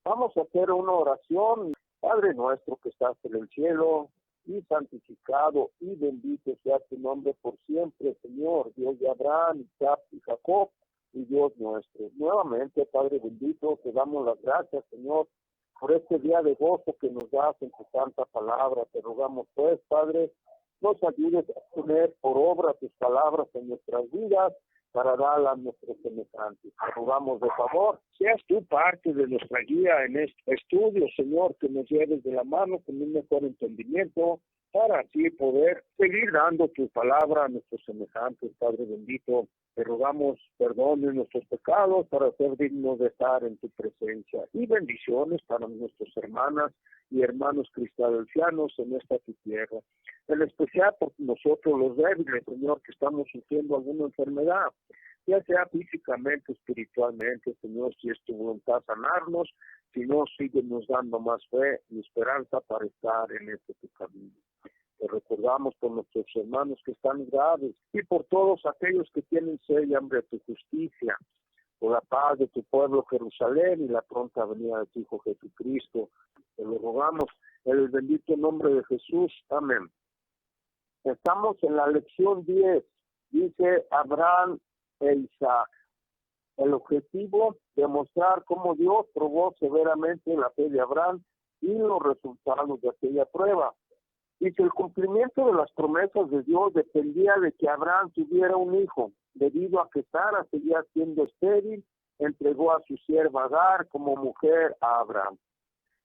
Vamos a hacer una oración. Padre nuestro que estás en el cielo, y santificado y bendito sea tu nombre por siempre, Señor, Dios de Abraham, Isaac y Jacob, y Dios nuestro. Nuevamente, Padre bendito, te damos las gracias, Señor, por este día de gozo que nos das en tu santa palabra. Te rogamos, pues, Padre, nos ayudes a poner por obra tus palabras en nuestras vidas, para dar a nuestros semejantes. Te rogamos de favor, seas tú parte de nuestra guía en este estudio, Señor, que nos lleves de la mano con un mejor entendimiento, para así poder seguir dando tu palabra a nuestros semejantes, Padre bendito. Te rogamos perdón de nuestros pecados para ser dignos de estar en tu presencia, y bendiciones para nuestras hermanas y hermanos cristianos en esta tu tierra. En especial por nosotros los débiles, Señor, que estamos sufriendo alguna enfermedad, ya sea físicamente, espiritualmente, Señor, si es tu voluntad sanarnos, si no, síguenos dando más fe y esperanza para estar en este tu camino. Te recordamos por nuestros hermanos que están graves y por todos aquellos que tienen sed y hambre de tu justicia, por la paz de tu pueblo Jerusalén y la pronta venida de tu Hijo Jesucristo. Te lo rogamos en el bendito nombre de Jesús. Amén. Estamos en la lección 10, dice Abraham e Isaac. El objetivo, demostrar cómo Dios probó severamente la fe de Abraham y los resultados de aquella prueba. Dice, el cumplimiento de las promesas de Dios dependía de que Abraham tuviera un hijo. Debido a que Sara seguía siendo estéril, entregó a su sierva Agar como mujer a Abraham.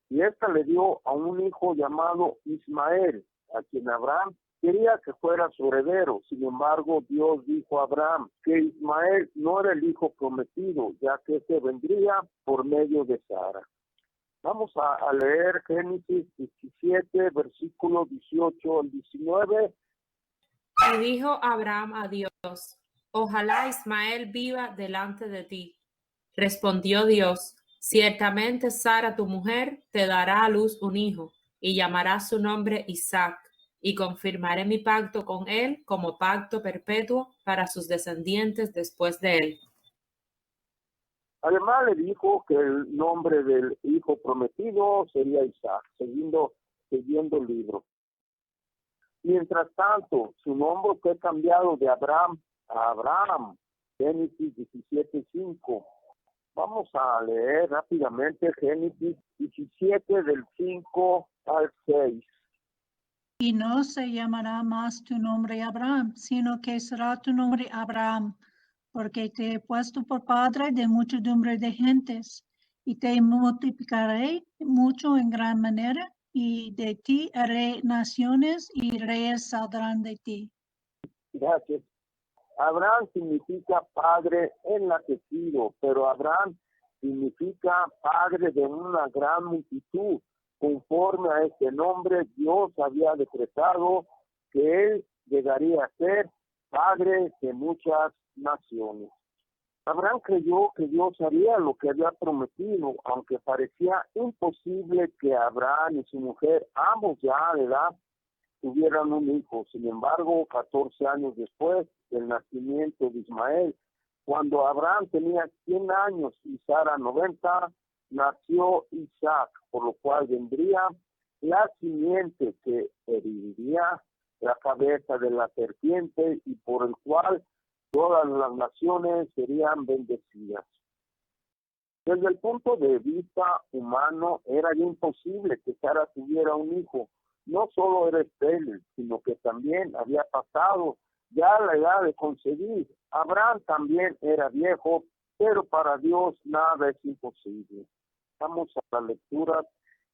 Y ésta le dio a un hijo llamado Ismael, a quien Abraham quería que fuera su heredero. Sin embargo, Dios dijo a Abraham que Ismael no era el hijo prometido, ya que ese vendría por medio de Sara. Vamos a leer Génesis 17, versículos 18 al 19. Y dijo Abraham a Dios: ojalá Ismael viva delante de ti. Respondió Dios: ciertamente Sara tu mujer te dará a luz un hijo, y llamarás su nombre Isaac, y confirmaré mi pacto con él como pacto perpetuo para sus descendientes después de él. Además le dijo que el nombre del hijo prometido sería Isaac, siguiendo el libro. Mientras tanto, su nombre fue cambiado de Abraham a Abraham. Génesis 17:5. Vamos a leer rápidamente Génesis 17 del 5 al 6. Y no se llamará más tu nombre Abraham, sino que será tu nombre Abraham, porque te he puesto por padre de muchedumbre de gentes, y te multiplicaré mucho en gran manera, y de ti haré naciones, y reyes saldrán de ti. Gracias. Abraham significa padre enlaquecido, pero Abraham significa padre de una gran multitud. Conforme a este nombre, Dios había decretado que él llegaría a ser padre de muchas naciones. Abraham creyó que Dios haría lo que había prometido, aunque parecía imposible que Abraham y su mujer, ambos ya de edad, tuvieran un hijo. Sin embargo, 14 años después del nacimiento de Ismael, cuando Abraham tenía 100 años y Sara 90, nació Isaac, por lo cual vendría la simiente que heriría la cabeza de la serpiente y por el cual todas las naciones serían bendecidas. Desde el punto de vista humano, era imposible que Sara tuviera un hijo. No solo era estéril, sino que también había pasado ya la edad de concebir. Abraham también era viejo, pero para Dios nada es imposible. Vamos a la lectura.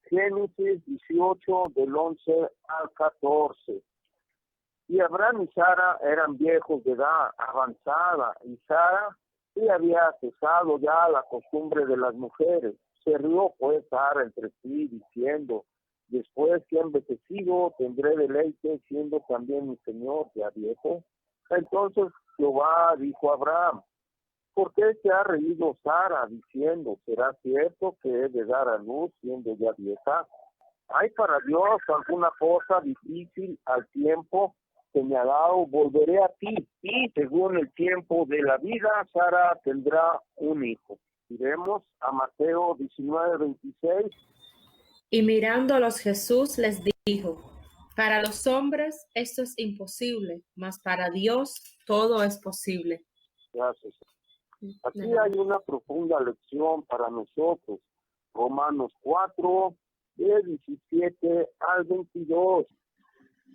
Génesis 18, del 11 al 14. Y Abraham y Sara eran viejos de edad avanzada, y Sara sí había cesado ya la costumbre de las mujeres. Se rió pues Sara entre sí, diciendo: después que he envejecido, tendré deleite, siendo también mi señor ya viejo. Entonces Jehová dijo a Abraham: ¿por qué se ha reído Sara, diciendo, será cierto que he de dar a luz siendo ya vieja? ¿Hay para Dios alguna cosa difícil al tiempo señalado? Volveré a ti, y según el tiempo de la vida, Sara tendrá un hijo. Y Iremos a Mateo 19:26. Y mirándolos Jesús les dijo: para los hombres esto es imposible, mas para Dios todo es posible. Gracias. Aquí hay una profunda lección para nosotros. Romanos 4, de 17 al 22.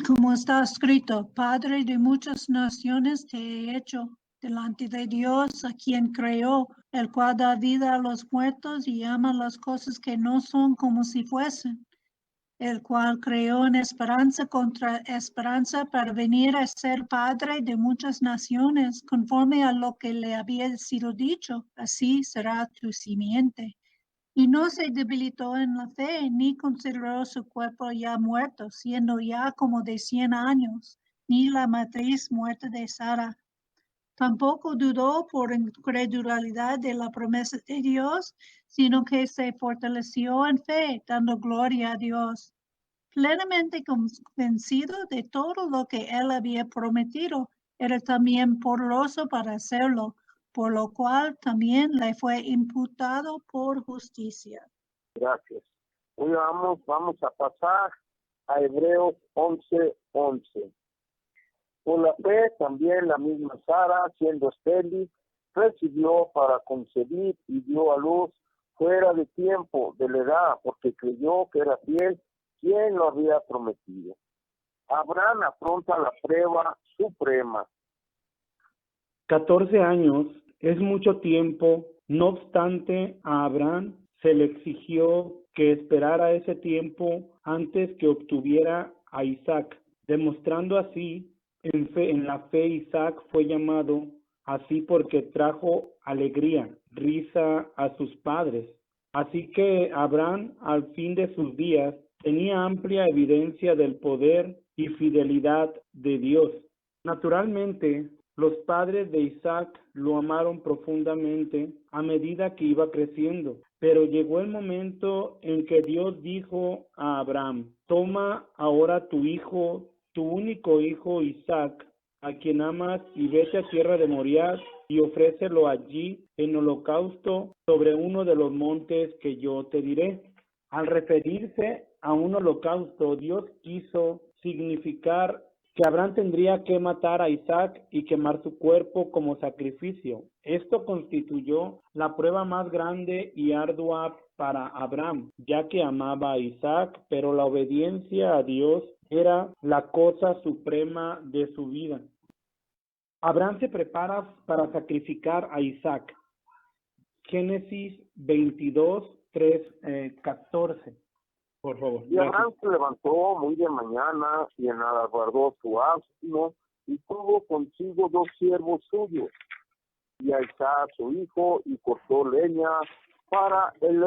Como está escrito, Padre de muchas naciones te he hecho delante de Dios, a quien creó, el cual da vida a los muertos y ama las cosas que no son como si fuesen, el cual creó en esperanza contra esperanza para venir a ser Padre de muchas naciones, conforme a lo que le había sido dicho, así será tu simiente. Y no se debilitó en la fe, ni consideró su cuerpo ya muerto, siendo ya como de 100 años, ni la matriz muerta de Sara. Tampoco dudó por incredulidad de la promesa de Dios, sino que se fortaleció en fe, dando gloria a Dios. Plenamente convencido de todo lo que él había prometido, era también poderoso para hacerlo, por lo cual también le fue imputado por justicia. Gracias. Hoy vamos a pasar a Hebreos 11:11. Por la fe también la misma Sara, siendo estéril, recibió para concebir y dio a luz fuera de tiempo, de la edad, porque creyó que era fiel quien lo había prometido. Abraham afronta la prueba suprema. 14 años es mucho tiempo, no obstante, a Abraham se le exigió que esperara ese tiempo antes que obtuviera a Isaac, demostrando así en la fe Isaac fue llamado así porque trajo alegría, risa a sus padres. Así que Abraham al fin de sus días tenía amplia evidencia del poder y fidelidad de Dios. Naturalmente, los padres de Isaac lo amaron profundamente a medida que iba creciendo, pero llegó el momento en que Dios dijo a Abraham: toma ahora tu hijo, tu único hijo Isaac, a quien amas, y vete a tierra de Moriah y ofrécelo allí en holocausto sobre uno de los montes que yo te diré. Al referirse a un holocausto, Dios quiso significar que Abraham tendría que matar a Isaac y quemar su cuerpo como sacrificio. Esto constituyó la prueba más grande y ardua para Abraham, ya que amaba a Isaac, pero la obediencia a Dios era la cosa suprema de su vida. Abraham se prepara para sacrificar a Isaac. Génesis 22, 14. Por favor. Y Abraham se levantó muy de mañana y guardó su asno y tuvo consigo 2 siervos suyos y a Isaac su hijo, y cortó leña para el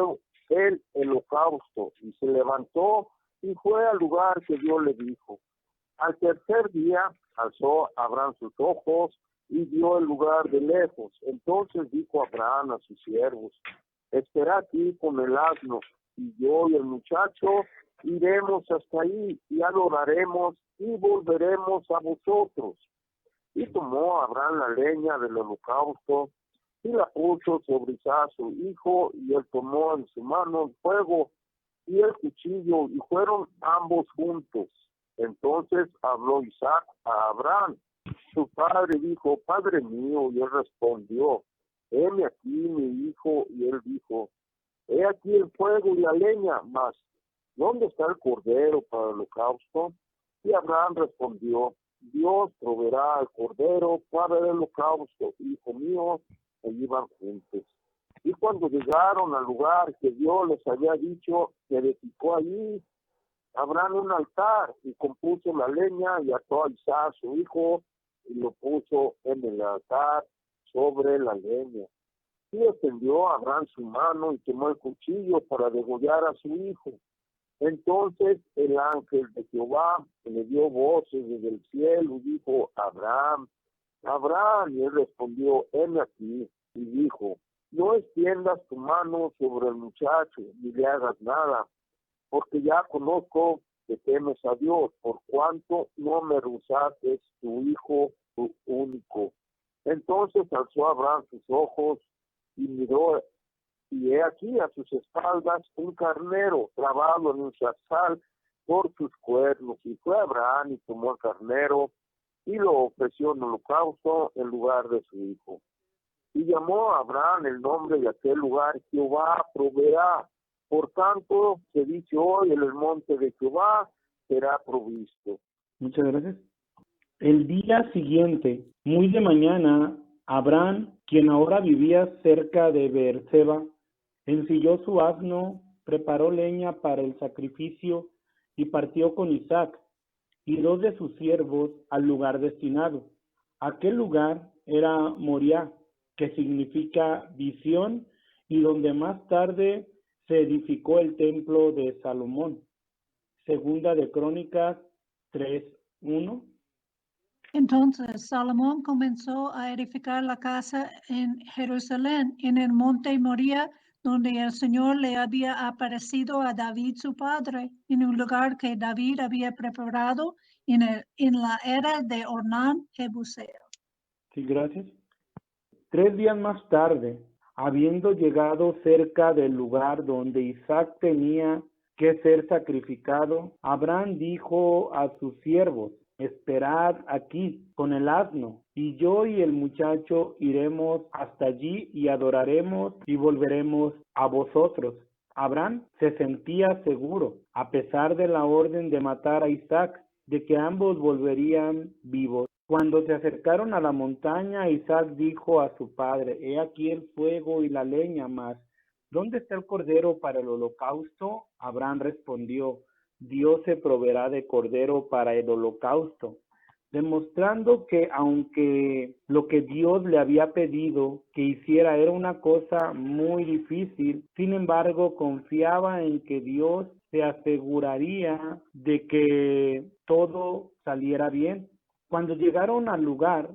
holocausto, y se levantó y fue al lugar que Dios le dijo. Al tercer día alzó Abraham sus ojos y vio el lugar de lejos. Entonces dijo Abraham a sus siervos: espera aquí con el asno, y yo y el muchacho iremos hasta ahí y adoraremos y volveremos a vosotros. Y tomó Abraham la leña del holocausto y la puso sobre Isaac su hijo, y él tomó en su mano el fuego y el cuchillo, y fueron ambos juntos. Entonces habló Isaac a Abraham, su padre, dijo: Padre mío. Y él respondió: heme aquí, mi hijo. Y él dijo: he aquí el fuego y la leña, mas ¿dónde está el cordero para el holocausto? Y Abraham respondió: Dios proveerá el cordero para el holocausto, hijo mío. E iban juntos. Y cuando llegaron al lugar que Dios les había dicho, se edificó allí Abraham un altar, y compuso la leña, y ató a Isaac su hijo, y lo puso en el altar sobre la leña. Y extendió a Abraham su mano y tomó el cuchillo para degollar a su hijo. Entonces el ángel de Jehová le dio voces desde el cielo y dijo: Abraham, Abraham. Y él respondió: heme aquí. Y dijo: no extiendas tu mano sobre el muchacho, ni le hagas nada, porque ya conozco que temes a Dios, por cuanto no me rehusaste tu hijo, tu único. Entonces alzó Abraham sus ojos y miró Y he aquí a sus espaldas un carnero trabado en un zarzal por sus cuernos. Y fue Abraham y tomó el carnero y lo ofreció en holocausto en lugar de su hijo. Y llamó a Abraham el nombre de aquel lugar: Jehová proveerá. Por tanto, se dice hoy: en el monte de Jehová será provisto. Muchas gracias. El día siguiente, muy de mañana, Abraham, quien ahora vivía cerca de Beerseba, ensilló su asno, preparó leña para el sacrificio y partió con Isaac y 2 de sus siervos al lugar destinado. Aquel lugar era Moriah, que significa visión, y donde más tarde se edificó el templo de Salomón. Segunda de Crónicas 3:1. Entonces Salomón comenzó a edificar la casa en Jerusalén, en el monte Moría, donde el Señor le había aparecido a David su padre, en un lugar que David había preparado en la era de Ornán Jebuseo. Sí, gracias. 3 días más tarde, habiendo llegado cerca del lugar donde Isaac tenía que ser sacrificado, Abraham dijo a sus siervos: esperad aquí con el asno, y yo y el muchacho iremos hasta allí y adoraremos y volveremos a vosotros. Abraham se sentía seguro, a pesar de la orden de matar a Isaac, de que ambos volverían vivos. Cuando se acercaron a la montaña, Isaac dijo a su padre: he aquí el fuego y la leña, mas ¿dónde está el cordero para el holocausto? Abraham respondió: Dios se proveerá de cordero para el holocausto, demostrando que aunque lo que Dios le había pedido que hiciera era una cosa muy difícil, sin embargo confiaba en que Dios se aseguraría de que todo saliera bien. Cuando llegaron al lugar,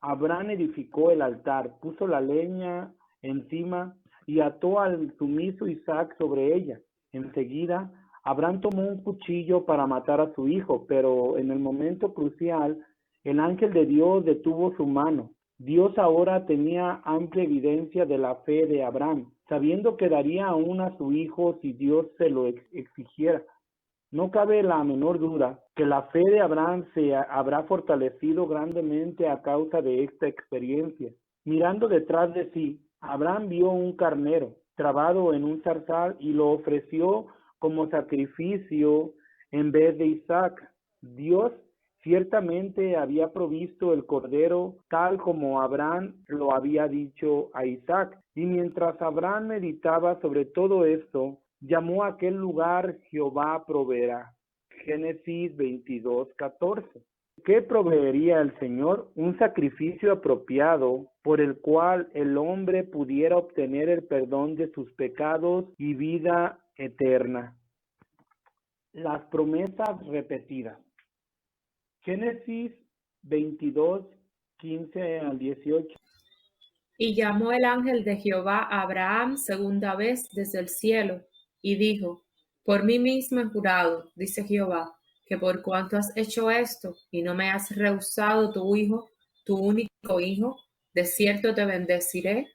Abraham edificó el altar, puso la leña encima y ató al sumiso Isaac sobre ella. Enseguida, Abraham tomó un cuchillo para matar a su hijo, pero en el momento crucial, el ángel de Dios detuvo su mano. Dios ahora tenía amplia evidencia de la fe de Abraham, sabiendo que daría aún a su hijo si Dios se lo exigiera. No cabe la menor duda que la fe de Abraham se habrá fortalecido grandemente a causa de esta experiencia. Mirando detrás de sí, Abraham vio un carnero trabado en un zarzal y lo ofreció como sacrificio en vez de Isaac. Dios ciertamente había provisto el cordero tal como Abraham lo había dicho a Isaac. Y mientras Abraham meditaba sobre todo esto, llamó a aquel lugar Jehová proveerá. Génesis 22:14. ¿Qué proveería el Señor? Un sacrificio apropiado por el cual el hombre pudiera obtener el perdón de sus pecados y vida eterna. Las promesas repetidas. Génesis 22:15-18. Y llamó el ángel de Jehová a Abraham segunda vez desde el cielo, y dijo: por mí mismo he jurado, dice Jehová, que por cuanto has hecho esto, y no me has rehusado tu hijo, tu único hijo, de cierto te bendeciré,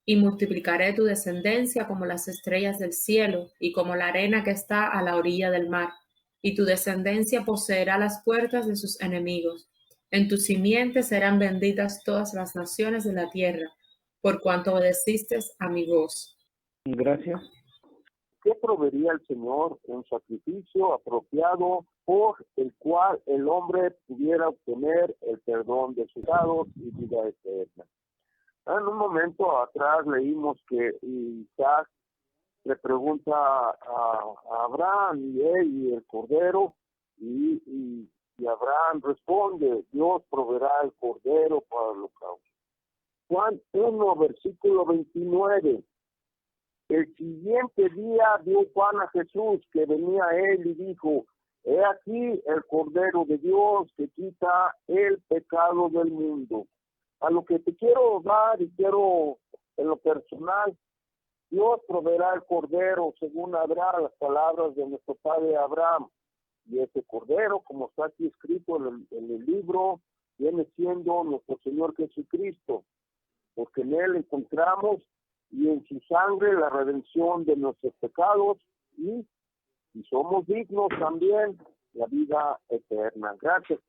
y multiplicaré tu descendencia como las estrellas del cielo, y como la arena que está a la orilla del mar, y tu descendencia poseerá las puertas de sus enemigos. En tu simiente serán benditas todas las naciones de la tierra, por cuanto obedeciste a mi voz. Gracias. ¿Qué proveería el Señor? Un sacrificio apropiado por el cual el hombre pudiera obtener el perdón de sus pecados y vida eterna. En un momento atrás leímos que Isaac le pregunta a Abraham y el cordero, y Abraham responde: Dios proveerá el cordero para el holocausto. Juan 1, versículo 29. El siguiente día vio Juan a Jesús que venía a él y dijo: he aquí el Cordero de Dios que quita el pecado del mundo. A lo que te quiero dar y quiero en lo personal, Dios proveerá el Cordero según habrá las palabras de nuestro padre Abraham. Y ese Cordero, como está aquí escrito en el libro, viene siendo nuestro Señor Jesucristo, porque en él encontramos y en su sangre la redención de nuestros pecados y somos dignos también la vida eterna. Gracias.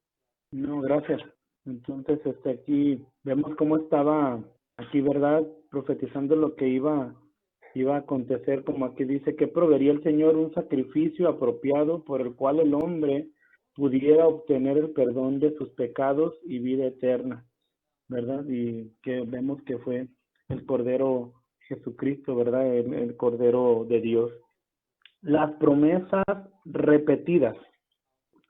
No, gracias. Entonces, aquí vemos cómo estaba aquí, ¿verdad? Profetizando lo que iba a acontecer, como aquí dice que proveería el Señor un sacrificio apropiado por el cual el hombre pudiera obtener el perdón de sus pecados y vida eterna, ¿verdad? Y que vemos que fue el Cordero Jesucristo, ¿verdad? El Cordero de Dios. Las promesas repetidas.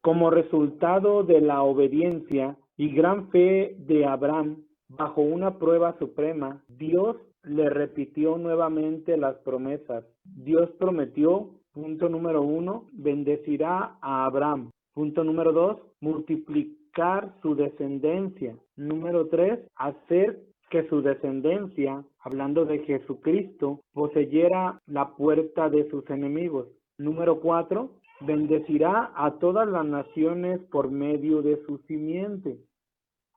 Como resultado de la obediencia y gran fe de Abraham bajo una prueba suprema, Dios le repitió nuevamente las promesas. Dios prometió, punto número 1, bendecirá a Abraham. Punto número 2, multiplicar su descendencia. Número 3, hacer que su descendencia, hablando de Jesucristo, poseyera la puerta de sus enemigos. Número 4, bendecirá a todas las naciones por medio de su simiente,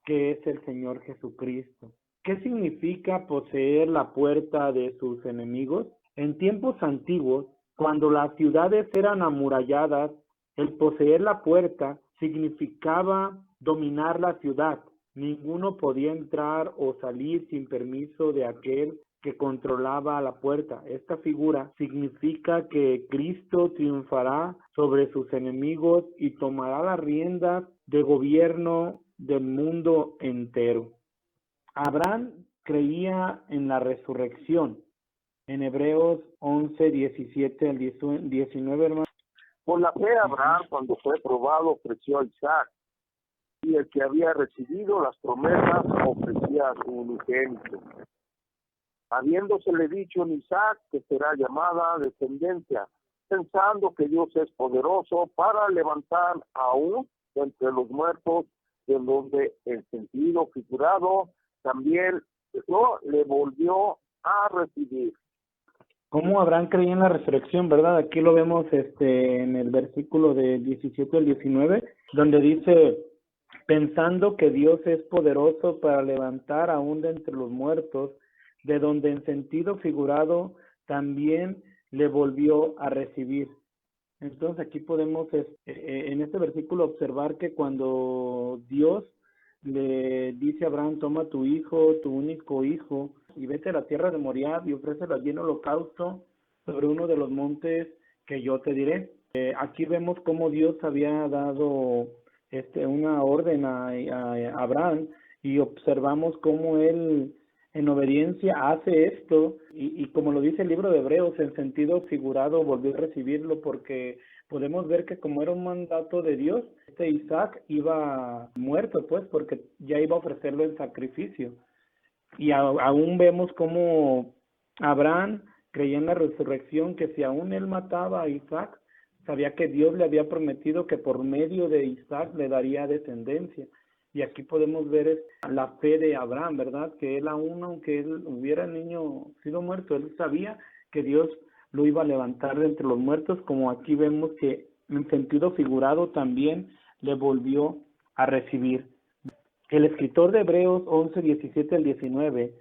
que es el Señor Jesucristo. ¿Qué significa poseer la puerta de sus enemigos? En tiempos antiguos, cuando las ciudades eran amuralladas, el poseer la puerta significaba dominar la ciudad. Ninguno podía entrar o salir sin permiso de aquel que controlaba la puerta. Esta figura significa que Cristo triunfará sobre sus enemigos y tomará las riendas de gobierno del mundo entero. Abraham creía en la resurrección. En Hebreos 11, 17 al 19, hermano. Por la fe Abraham, cuando fue probado, ofreció a Isaac, y el que había recibido las promesas ofrecía a su unigénito, habiéndosele dicho en Isaac que será llamada descendencia, pensando que Dios es poderoso para levantar aún entre los muertos, de donde en sentido figurado también no le volvió a recibir. ¿Cómo Abraham creía en la resurrección, verdad? Aquí lo vemos en el versículo de 17 al 19, donde dice, pensando que Dios es poderoso para levantar aún de entre los muertos, de donde en sentido figurado también le volvió a recibir. Entonces aquí podemos en este versículo observar que cuando Dios le dice a Abraham, toma tu hijo, tu único hijo, y vete a la tierra de Moriah y ofrécelo allí en holocausto sobre uno de los montes que yo te diré. Aquí vemos cómo Dios había dado una orden a Abraham, y observamos cómo él en obediencia hace esto, y como lo dice el libro de Hebreos, en sentido figurado volvió a recibirlo, porque podemos ver que como era un mandato de Dios, Isaac iba muerto, pues, porque ya iba a ofrecerlo en sacrificio. Y aún vemos cómo Abraham creía en la resurrección, que si aún él mataba a Isaac, sabía que Dios le había prometido que por medio de Isaac le daría descendencia. Y aquí podemos ver la fe de Abraham, ¿verdad? Que él aún, aunque él hubiera el niño sido muerto, él sabía que Dios lo iba a levantar de entre los muertos, como aquí vemos que en sentido figurado también le volvió a recibir. El escritor de Hebreos 11, 17 al 19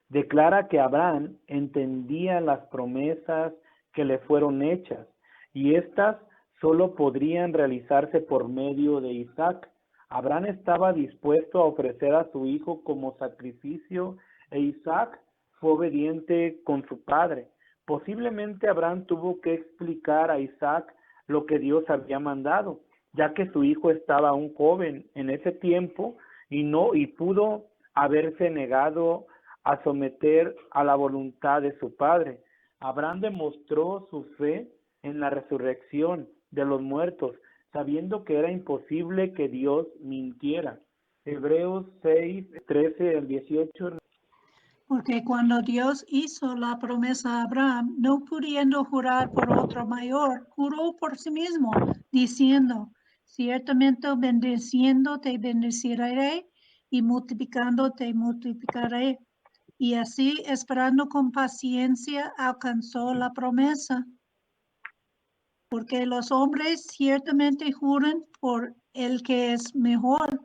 declara que Abraham entendía las promesas que le fueron hechas, y éstas solo podrían realizarse por medio de Isaac. Abraham estaba dispuesto a ofrecer a su hijo como sacrificio, e Isaac fue obediente con su padre. Posiblemente Abraham tuvo que explicar a Isaac lo que Dios había mandado, ya que su hijo estaba aún joven en ese tiempo y pudo haberse negado a someter a la voluntad de su padre. Abraham demostró su fe en la resurrección de los muertos, sabiendo que era imposible que Dios mintiera. Hebreos 6, 13 al 18. Porque cuando Dios hizo la promesa a Abraham, no pudiendo jurar por otro mayor, juró por sí mismo, diciendo, ciertamente bendiciendo te bendeciré y multiplicando te multiplicaré. Y así, esperando con paciencia, alcanzó la promesa. Porque los hombres ciertamente juran por el que es mejor,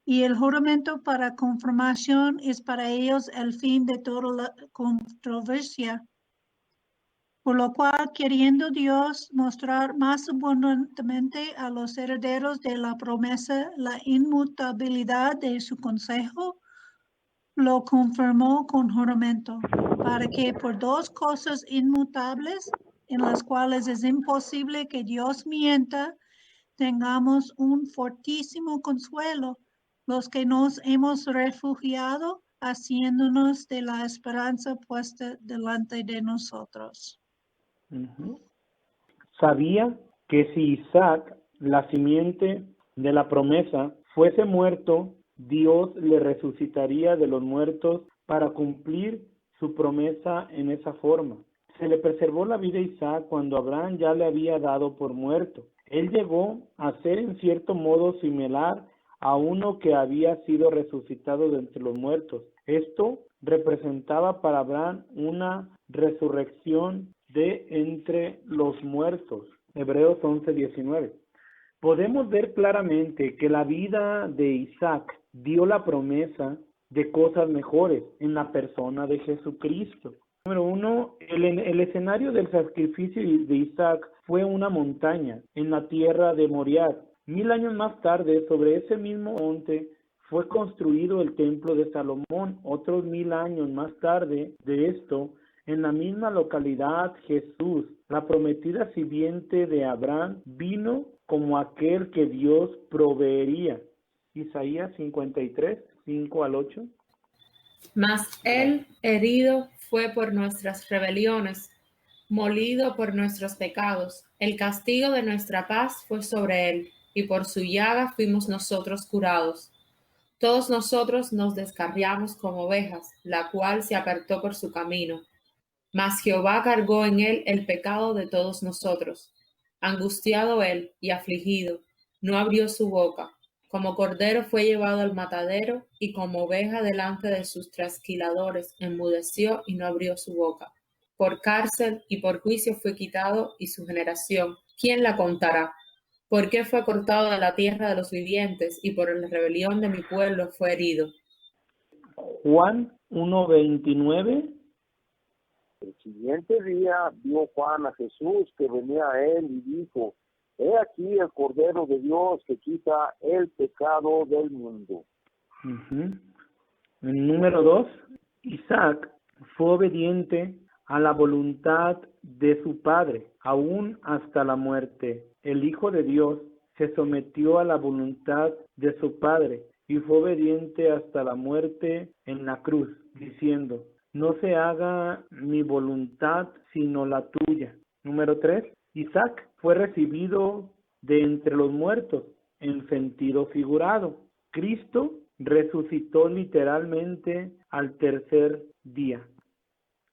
Y el juramento para confirmación es para ellos el fin de toda la controversia. Por lo cual, queriendo Dios mostrar más abundantemente a los herederos de la promesa la inmutabilidad de su consejo, lo confirmó con juramento, para que por dos cosas inmutables, en las cuales es imposible que Dios mienta, tengamos un fortísimo consuelo, los que nos hemos refugiado, haciéndonos de la esperanza puesta delante de nosotros. Ujú. Sabía que si Isaac, la simiente de la promesa, fuese muerto, Dios le resucitaría de los muertos para cumplir su promesa en esa forma. Se le preservó la vida a Isaac cuando Abraham ya le había dado por muerto. Él llegó a ser en cierto modo similar a uno que había sido resucitado de entre los muertos. Esto representaba para Abraham una resurrección de entre los muertos. Hebreos 11:19. Podemos ver claramente que la vida de Isaac dio la promesa de cosas mejores en la persona de Jesucristo. Número uno, el escenario del sacrificio de Isaac fue una montaña en la tierra de Moriah. 1000 años más tarde, sobre ese mismo monte, fue construido el templo de Salomón. Otros 1000 años más tarde de esto, en la misma localidad, Jesús, la prometida simiente de Abraham, vino como aquel que Dios proveería. Isaías 53, 5 al 8. Mas él herido fue por nuestras rebeliones, molido por nuestros pecados. El castigo de nuestra paz fue sobre él, y por su llaga fuimos nosotros curados. Todos nosotros nos descarriamos como ovejas, la cual se apartó por su camino. Mas Jehová cargó en él el pecado de todos nosotros. Angustiado él y afligido, no abrió su boca. Como cordero fue llevado al matadero, y como oveja delante de sus trasquiladores, enmudeció y no abrió su boca. Por cárcel y por juicio fue quitado, y su generación, ¿quién la contará? ¿Por qué fue cortado de la tierra de los vivientes, y por la rebelión de mi pueblo fue herido? Juan 1:29. El siguiente día vio Juan a Jesús que venía a él y dijo: He aquí el Cordero de Dios que quita el pecado del mundo. Número 2. Isaac fue obediente a la voluntad de su padre, aún hasta la muerte. El Hijo de Dios se sometió a la voluntad de su padre y fue obediente hasta la muerte en la cruz, diciendo: no se haga mi voluntad sino la tuya. Número 3. Isaac fue recibido de entre los muertos en sentido figurado. Cristo resucitó literalmente al tercer día.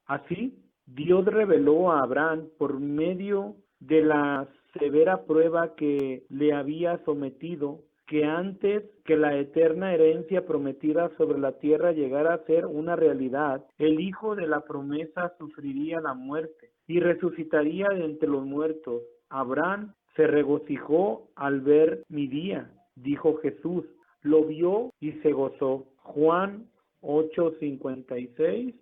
Así, Dios reveló a Abraham por medio de la severa prueba que le había sometido, que antes que la eterna herencia prometida sobre la tierra llegara a ser una realidad, el hijo de la promesa sufriría la muerte y resucitaría de entre los muertos. Abraham se regocijó al ver mi día, dijo Jesús. Lo vio y se gozó. Juan 8:56.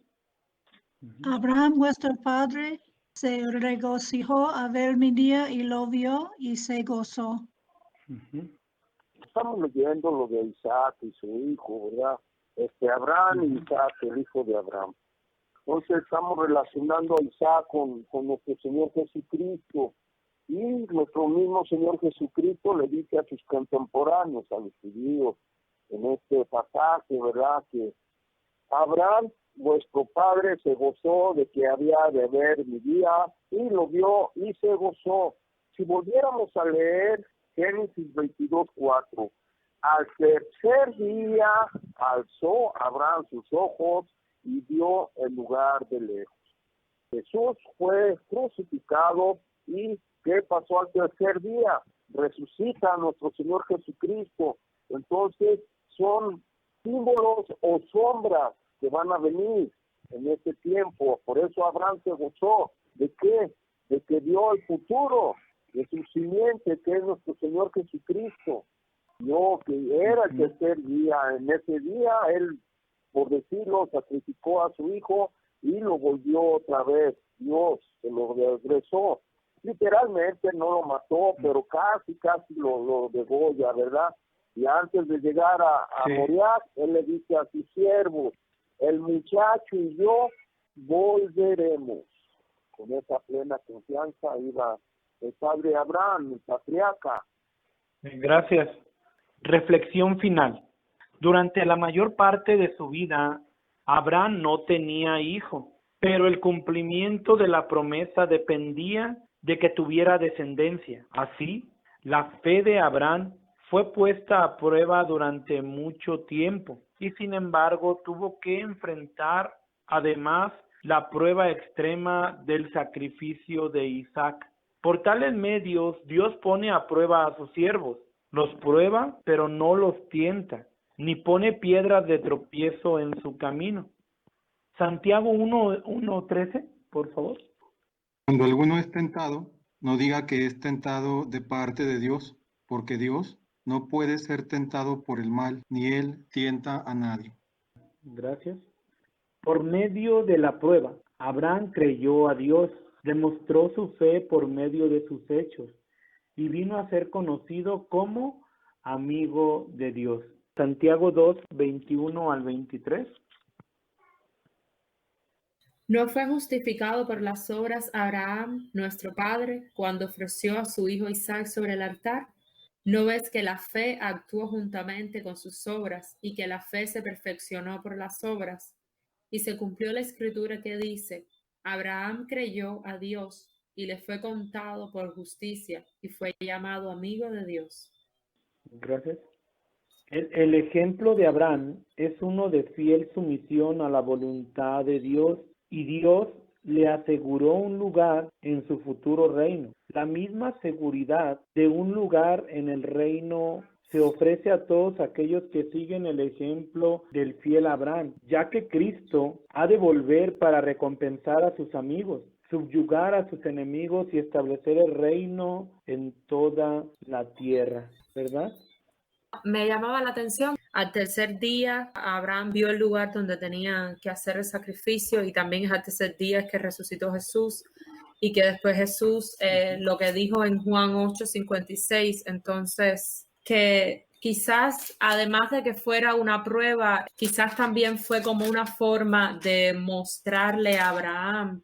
Abraham, vuestro padre, se regocijó a ver mi día y lo vio y se gozó. Estamos leyendo lo de Isaac y su hijo, ¿verdad? Abraham y Isaac, el hijo de Abraham. Entonces estamos relacionando a Isaac con nuestro Señor Jesucristo. Y nuestro mismo Señor Jesucristo le dice a sus contemporáneos, a los judíos, en este pasaje, ¿verdad? Que Abraham, vuestro padre, se gozó de que había de ver mi día, y lo vio y se gozó. Si volviéramos a leer Génesis 22:4, al tercer día alzó Abraham sus ojos y vio el lugar de lejos. Jesús fue crucificado, y ¿qué pasó al tercer día? Resucita a nuestro Señor Jesucristo. Entonces son símbolos o sombras que van a venir en este tiempo. Por eso Abraham se gozó. ¿De qué? De que vio el futuro de su simiente, que es nuestro Señor Jesucristo. No, que era el tercer día. En ese día él, por decirlo, sacrificó a su hijo y lo volvió otra vez. Dios se lo regresó. Literalmente no lo mató, pero casi lo degolla, ¿verdad? Y antes de llegar a Moriah, él le dice a sus siervos, el muchacho y yo volveremos. Con esa plena confianza iba el padre Abraham, el patriarca. Gracias. Reflexión final. Durante la mayor parte de su vida, Abraham no tenía hijo, pero el cumplimiento de la promesa dependía de que tuviera descendencia. Así, la fe de Abraham fue puesta a prueba durante mucho tiempo y sin embargo tuvo que enfrentar además la prueba extrema del sacrificio de Isaac. Por tales medios, Dios pone a prueba a sus siervos. Los prueba, pero no los tienta, ni pone piedras de tropiezo en su camino. Santiago 1:13, por favor. Cuando alguno es tentado, no diga que es tentado de parte de Dios, porque Dios no puede ser tentado por el mal, ni Él tienta a nadie. Gracias. Por medio de la prueba, Abraham creyó a Dios, demostró su fe por medio de sus hechos y vino a ser conocido como amigo de Dios. Santiago 2:21-23. ¿No fue justificado por las obras Abraham, nuestro padre, cuando ofreció a su hijo Isaac sobre el altar? ¿No ves que la fe actuó juntamente con sus obras y que la fe se perfeccionó por las obras? Y se cumplió la escritura que dice, Abraham creyó a Dios y le fue contado por justicia y fue llamado amigo de Dios. Gracias. El ejemplo de Abraham es uno de fiel sumisión a la voluntad de Dios y Dios le aseguró un lugar en su futuro reino. La misma seguridad de un lugar en el reino se ofrece a todos aquellos que siguen el ejemplo del fiel Abraham, ya que Cristo ha de volver para recompensar a sus amigos, subyugar a sus enemigos y establecer el reino en toda la tierra, ¿verdad? Me llamaba la atención. Al tercer día, Abraham vio el lugar donde tenía que hacer el sacrificio y también es al tercer día que resucitó Jesús y que después Jesús, lo que dijo en Juan 8:56, entonces que quizás además de que fuera una prueba, quizás también fue como una forma de mostrarle a Abraham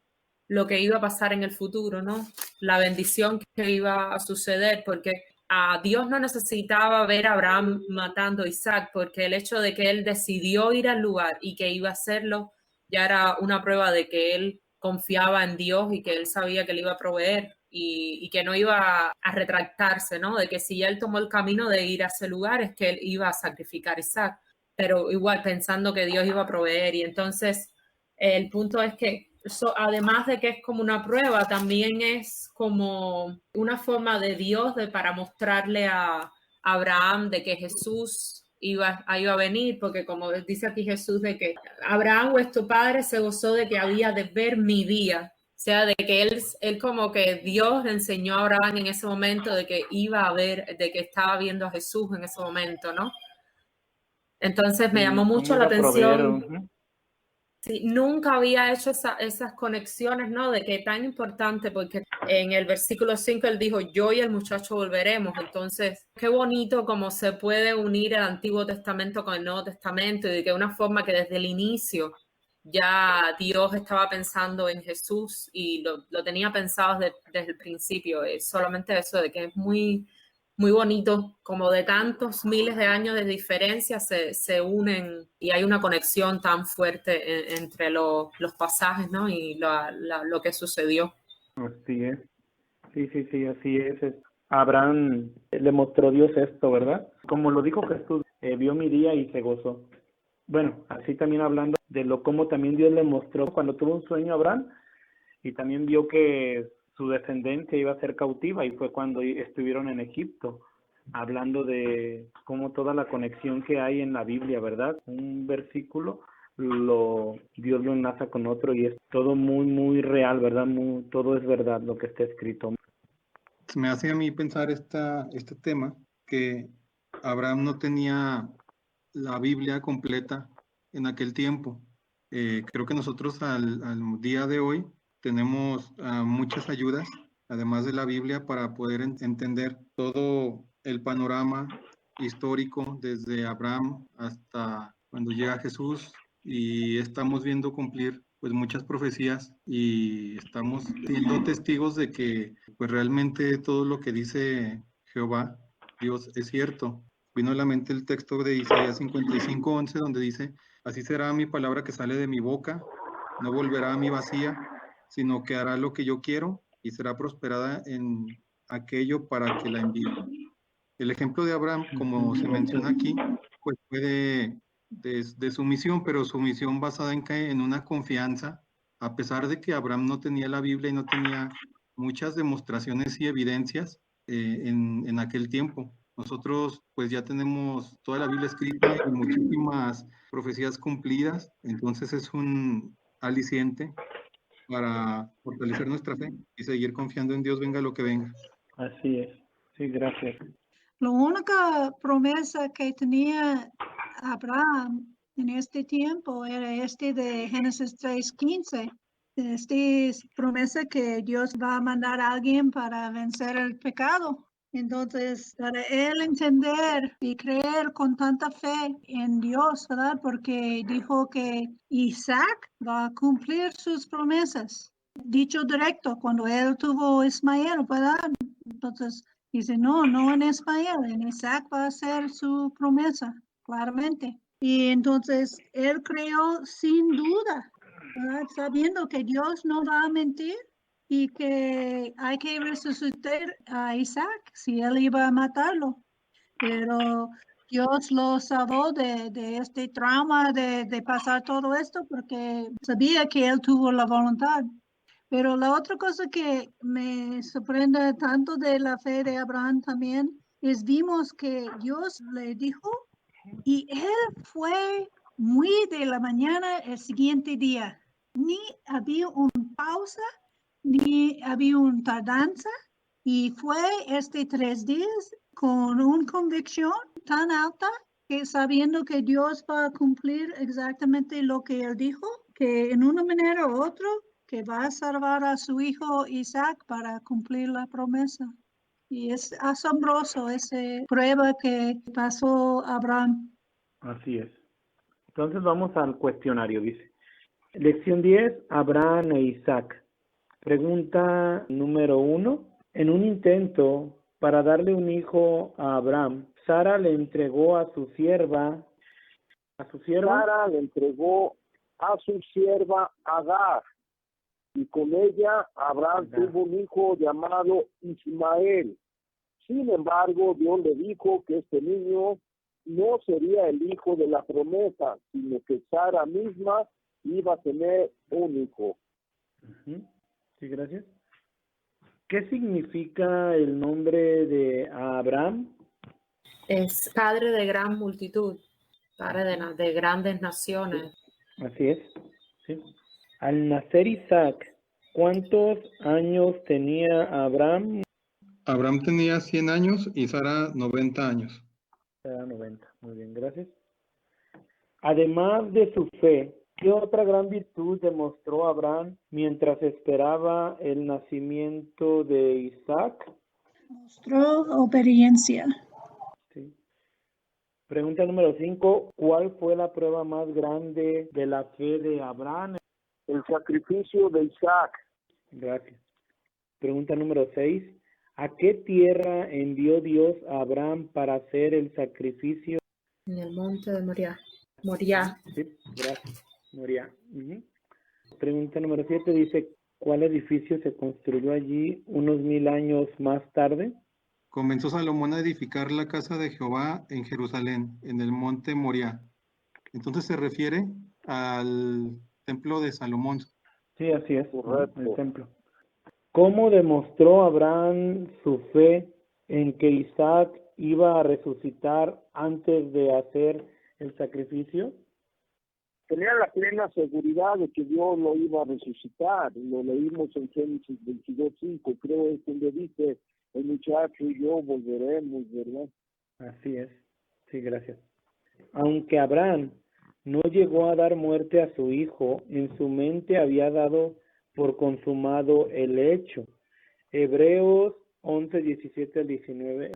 lo que iba a pasar en el futuro, ¿no? La bendición que iba a suceder, porque a Dios no necesitaba ver a Abraham matando a Isaac, porque el hecho de que él decidió ir al lugar y que iba a hacerlo ya era una prueba de que él confiaba en Dios y que él sabía que le iba a proveer y que no iba a retractarse, ¿no? De que si él tomó el camino de ir a ese lugar es que él iba a sacrificar a Isaac, pero igual pensando que Dios iba a proveer. Y entonces el punto es que además de que es como una prueba, también es como una forma de Dios para mostrarle a Abraham de que Jesús iba a venir, porque como dice aquí Jesús, de que Abraham, vuestro padre, se gozó de que había de ver mi día. O sea, de que él como que Dios le enseñó a Abraham en ese momento de que iba a ver, de que estaba viendo a Jesús en ese momento, ¿no? Entonces me llamó mucho la atención. Sí, nunca había hecho esas conexiones, ¿no? De que tan importante, porque en el versículo 5 él dijo, yo y el muchacho volveremos. Entonces, qué bonito cómo se puede unir el Antiguo Testamento con el Nuevo Testamento y de que una forma que desde el inicio ya Dios estaba pensando en Jesús y lo tenía pensado desde el principio. Es solamente eso de que es muy bonito, como de tantos miles de años de diferencia se unen y hay una conexión tan fuerte entre los pasajes, ¿no? Y lo que sucedió. Así es. Sí, así es. Abraham le mostró Dios esto, ¿verdad? Como lo dijo Jesús, vio mi día y se gozó. Bueno, así también hablando de cómo también Dios le mostró cuando tuvo un sueño a Abraham y también vio que su descendencia iba a ser cautiva y fue cuando estuvieron en Egipto, hablando de cómo toda la conexión que hay en la Biblia, ¿verdad? Un versículo, Dios lo enlaza con otro y es todo muy, muy real, ¿verdad? Todo es verdad lo que está escrito. Me hace a mí pensar este tema que Abraham no tenía la Biblia completa en aquel tiempo. Creo que nosotros al día de hoy tenemos muchas ayudas, además de la Biblia, para poder entender todo el panorama histórico desde Abraham hasta cuando llega Jesús, y estamos viendo cumplir pues muchas profecías y estamos siendo testigos de que pues realmente todo lo que dice Jehová, Dios, es cierto. Vino a la mente el texto de Isaías 55:11, donde dice: así será mi palabra que sale de mi boca, no volverá a mí vacía, sino que hará lo que yo quiero y será prosperada en aquello para que la envíe. El ejemplo de Abraham, como se menciona aquí, pues fue de sumisión, pero sumisión basada en una confianza, a pesar de que Abraham no tenía la Biblia y no tenía muchas demostraciones y evidencias en aquel tiempo. Nosotros pues ya tenemos toda la Biblia escrita y muchísimas profecías cumplidas, entonces es un aliciente para fortalecer nuestra fe y seguir confiando en Dios, venga lo que venga. Así es. Sí, gracias. La única promesa que tenía Abraham en este tiempo era este de Génesis 3:15. Esta es promesa que Dios va a mandar a alguien para vencer el pecado. Entonces, para él entender y creer con tanta fe en Dios, ¿verdad? Porque dijo que Isaac va a cumplir sus promesas. Dicho directo, cuando él tuvo Ismael, ¿verdad? Entonces, dice, no en Ismael, en Isaac va a ser su promesa, claramente. Y entonces él creyó sin duda, ¿verdad? Sabiendo que Dios no va a mentir y que hay que resucitar a Isaac si él iba a matarlo. Pero Dios lo salvó de este trauma de pasar todo esto porque sabía que él tuvo la voluntad. Pero la otra cosa que me sorprende tanto de la fe de Abraham también es vimos que Dios le dijo y él fue muy de la mañana el siguiente día. Ni había una pausa, ni había una tardanza. Y fue 3 días con una convicción tan alta que sabiendo que Dios va a cumplir exactamente lo que él dijo, que en una manera u otra que va a salvar a su hijo Isaac para cumplir la promesa. Y es asombroso esa prueba que pasó Abraham. Así es. Entonces vamos al cuestionario, dice. Lección 10, Abraham e Isaac. Pregunta número 1. En un intento para darle un hijo a Abraham, Sara le entregó a su sierva. Sara le entregó a su sierva Agar, y con ella Abraham tuvo un hijo llamado Ismael. Sin embargo, Dios le dijo que este niño no sería el hijo de la promesa, sino que Sara misma iba a tener un hijo. Sí, gracias. ¿Qué significa el nombre de Abraham? Es padre de gran multitud, padre de grandes naciones. Así es. Sí. Al nacer Isaac, ¿cuántos años tenía Abraham? Abraham tenía 100 años y Sara 90 años. Era 90. Muy bien, gracias. Además de su fe, ¿qué otra gran virtud demostró Abraham mientras esperaba el nacimiento de Isaac? Mostró obediencia. Sí. Pregunta número 5. ¿Cuál fue la prueba más grande de la fe de Abraham? El sacrificio de Isaac. Gracias. Pregunta número 6. ¿A qué tierra envió Dios a Abraham para hacer el sacrificio? En el monte de Moriah. Sí, gracias. Moriah. Pregunta número 7 dice, ¿cuál edificio se construyó allí unos 1000 años más tarde? Comenzó Salomón a edificar la casa de Jehová en Jerusalén, en el monte Moriah. Entonces se refiere al templo de Salomón. Sí, así es. Correcto. El templo. ¿Cómo demostró Abraham su fe en que Isaac iba a resucitar antes de hacer el sacrificio? Tenía la plena seguridad de que Dios lo iba a resucitar. Lo leímos en Génesis 22:5. Creo es donde dice, el muchacho y yo volveremos, ¿verdad? Así es. Sí, gracias. Aunque Abraham no llegó a dar muerte a su hijo, en su mente había dado por consumado el hecho. Hebreos 11, 17 al 19.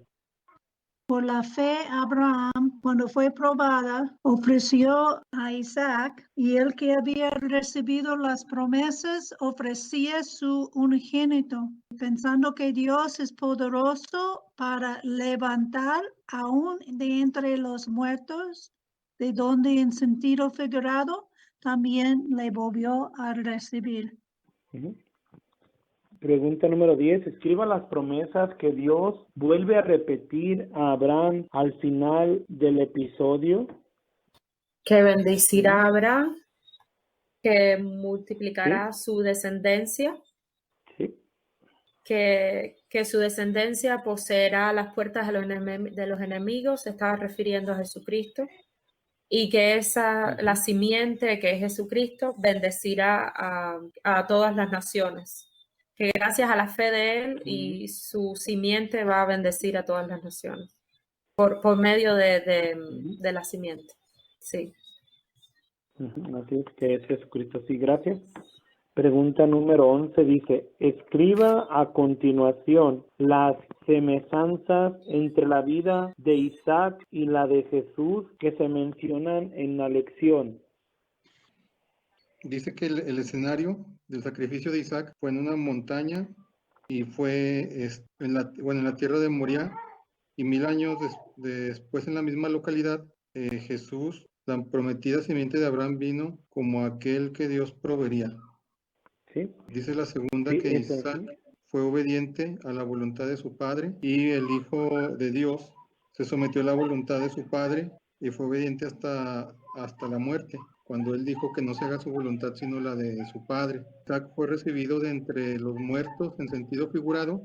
Por la fe, Abraham, cuando fue probada, ofreció a Isaac, y el que había recibido las promesas ofrecía su unigénito, pensando que Dios es poderoso para levantar aún de entre los muertos, de donde en sentido figurado también le volvió a recibir. Ujú. Pregunta número 10. Escriba las promesas que Dios vuelve a repetir a Abraham al final del episodio. Que bendecirá a Abraham, que multiplicará Sí. su descendencia, Sí. que su descendencia poseerá las puertas de los enemigos, se estaba refiriendo a Jesucristo, y que la simiente que es Jesucristo bendecirá a todas las naciones, que gracias a la fe de él y su simiente va a bendecir a todas las naciones, por medio de la simiente. Sí. Así es, que es Jesucristo. Sí, gracias. Pregunta número 11 dice, escriba a continuación las semejanzas entre la vida de Isaac y la de Jesús que se mencionan en la lección. Dice que el escenario del sacrificio de Isaac fue en una montaña y fue en la tierra de Moriah, y 1000 años después en la misma localidad, Jesús, la prometida simiente de Abraham, vino como aquel que Dios proveería. ¿Sí? Dice la segunda Sí, que es así. Isaac fue obediente a la voluntad de su padre, y el Hijo de Dios se sometió a la voluntad de su padre y fue obediente hasta la muerte, cuando él dijo que no se haga su voluntad sino la de su padre. Isaac fue recibido de entre los muertos en sentido figurado,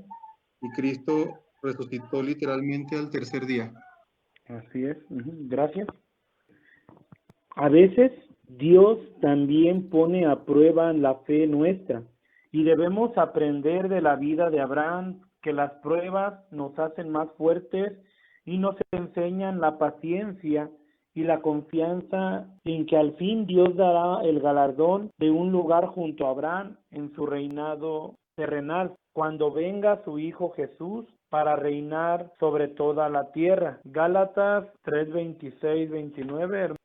y Cristo resucitó literalmente al tercer día. Así es. Gracias. A veces Dios también pone a prueba la fe nuestra y debemos aprender de la vida de Abraham que las pruebas nos hacen más fuertes y nos enseñan la paciencia y la confianza en que al fin Dios dará el galardón de un lugar junto a Abraham en su reinado terrenal, cuando venga su Hijo Jesús para reinar sobre toda la tierra. Gálatas 3:26, 29.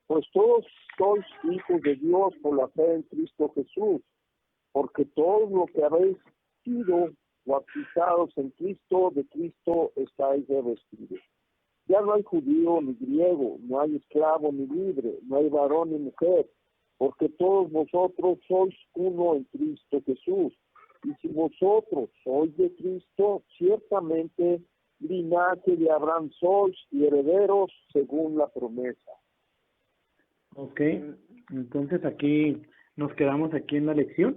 Pues todos sois hijos de Dios por la fe en Cristo Jesús, porque todos lo que habéis sido bautizados en Cristo, de Cristo estáis revestidos. Ya no hay judío ni griego, no hay esclavo ni libre, no hay varón ni mujer, porque todos vosotros sois uno en Cristo Jesús. Y si vosotros sois de Cristo, ciertamente linaje de Abraham sois y herederos según la promesa. Ok, entonces aquí nos quedamos aquí en la lección.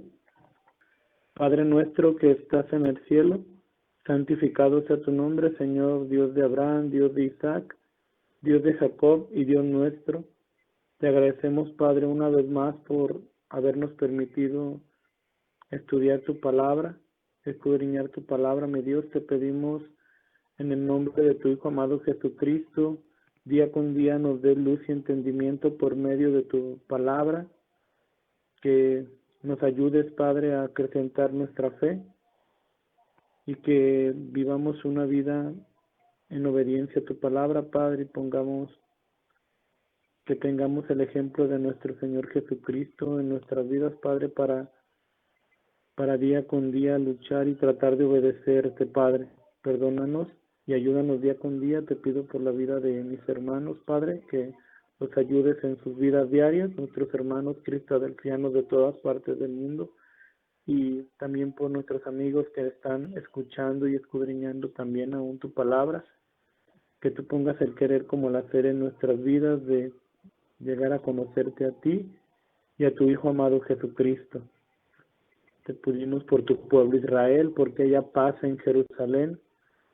Padre nuestro que estás en el cielo, santificado sea tu nombre, Señor, Dios de Abraham, Dios de Isaac, Dios de Jacob y Dios nuestro. Te agradecemos, Padre, una vez más por habernos permitido estudiar tu palabra, escudriñar tu palabra. Mi Dios, te pedimos en el nombre de tu Hijo amado Jesucristo, día con día nos dé luz y entendimiento por medio de tu palabra, que nos ayudes, Padre, a acrecentar nuestra fe y que vivamos una vida en obediencia a tu palabra, Padre, y que tengamos el ejemplo de nuestro Señor Jesucristo en nuestras vidas, Padre, para día con día luchar y tratar de obedecerte, Padre. Perdónanos y ayúdanos día con día. Te pido por la vida de mis hermanos, Padre, que los ayudes en sus vidas diarias, nuestros hermanos cristianos de todas partes del mundo, y también por nuestros amigos que están escuchando y escudriñando también aún tu palabra, que tú pongas el querer como el hacer en nuestras vidas de llegar a conocerte a ti y a tu Hijo amado Jesucristo. Te pedimos por tu pueblo Israel, porque haya paz en Jerusalén,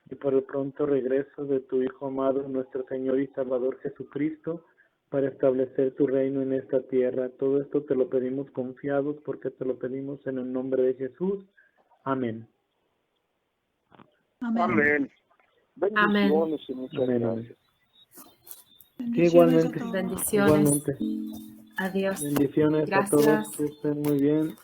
y por el pronto regreso de tu Hijo amado, nuestro Señor y Salvador Jesucristo, para establecer tu reino en esta tierra. Todo esto te lo pedimos confiados, porque te lo pedimos en el nombre de Jesús. Amén. Amén. Amén. Bendiciones y muchas gracias. Bendiciones igualmente. a todos. Bendiciones. Igualmente. Adiós. Bendiciones a todos. Gracias. Que estén muy bien.